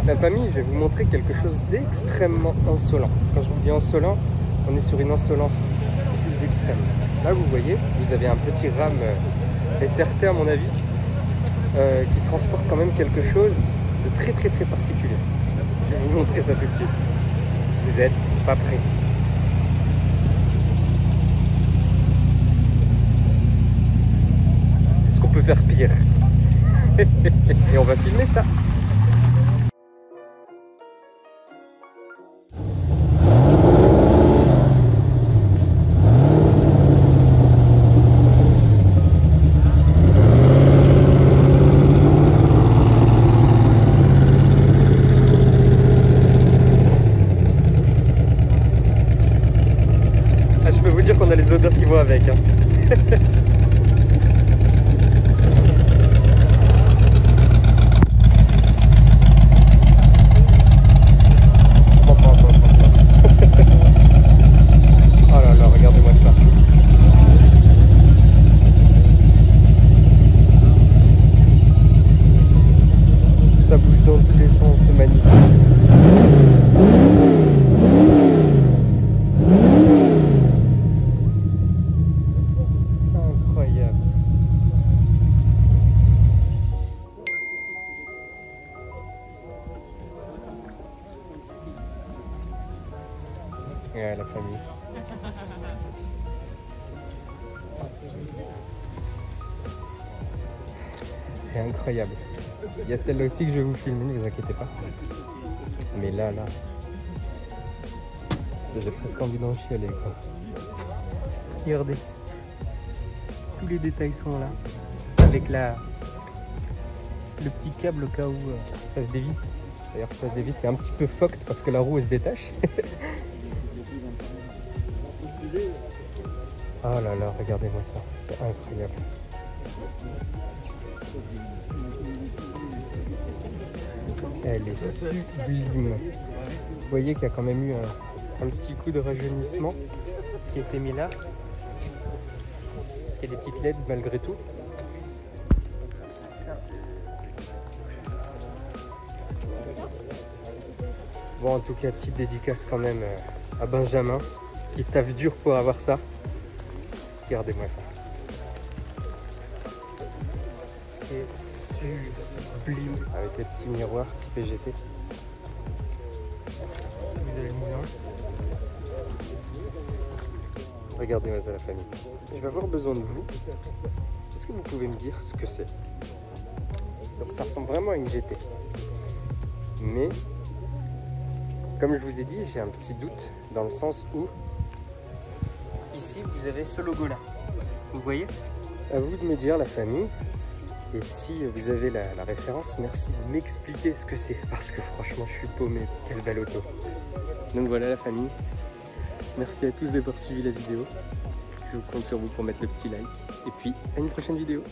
La famille, je vais vous montrer quelque chose d'extrêmement insolent. Quand je vous dis insolent, on est sur une insolence plus extrême. Là, vous voyez, vous avez un petit rame SRT à mon avis, qui transporte quand même quelque chose de très particulier. Je vais vous montrer ça tout de suite. Vous êtes pas prêts. Est-ce qu'on peut faire pire? Et on va filmer ça. Je peux vous dire qu'on a les odeurs qui vont avec. Hein. Oh là là, regardez-moi ça. Ça bouge dans tous les sens, c'est magnifique. Ouais, la famille. C'est incroyable. Il y a celle-là aussi que je vais vous filmer, ne vous inquiétez pas. Mais là, j'ai presque envie d'en chialer, quoi. Regardez. Tous les détails sont là. Avec le petit câble au cas où ça se dévisse. D'ailleurs, ça se dévisse, c'est un petit peu fucked parce que la roue, elle se détache. Oh là là, regardez-moi ça, c'est incroyable. Elle est sublime. Vous voyez qu'il y a quand même eu un petit coup de rajeunissement qui a été mis là. Parce qu'il y a des petites LED malgré tout. Bon, en tout cas, petite dédicace quand même à Benjamin qui taffe dur pour avoir ça. Regardez-moi ça. C'est sublime avec les petits miroirs, petit PGT. Si vous avez le moulin. Regardez-moi ça la famille. Je vais avoir besoin de vous. Est-ce que vous pouvez me dire ce que c'est? Donc ça ressemble vraiment à une GT. Mais comme je vous ai dit, j'ai un petit doute dans le sens où ici vous avez ce logo là. Vous voyez? À vous de me dire la famille. Et si vous avez la référence, merci de m'expliquer ce que c'est. Parce que franchement je suis paumé. Quelle belle auto. Donc voilà la famille. Merci à tous d'avoir suivi la vidéo. Je compte sur vous pour mettre le petit like. Et puis à une prochaine vidéo.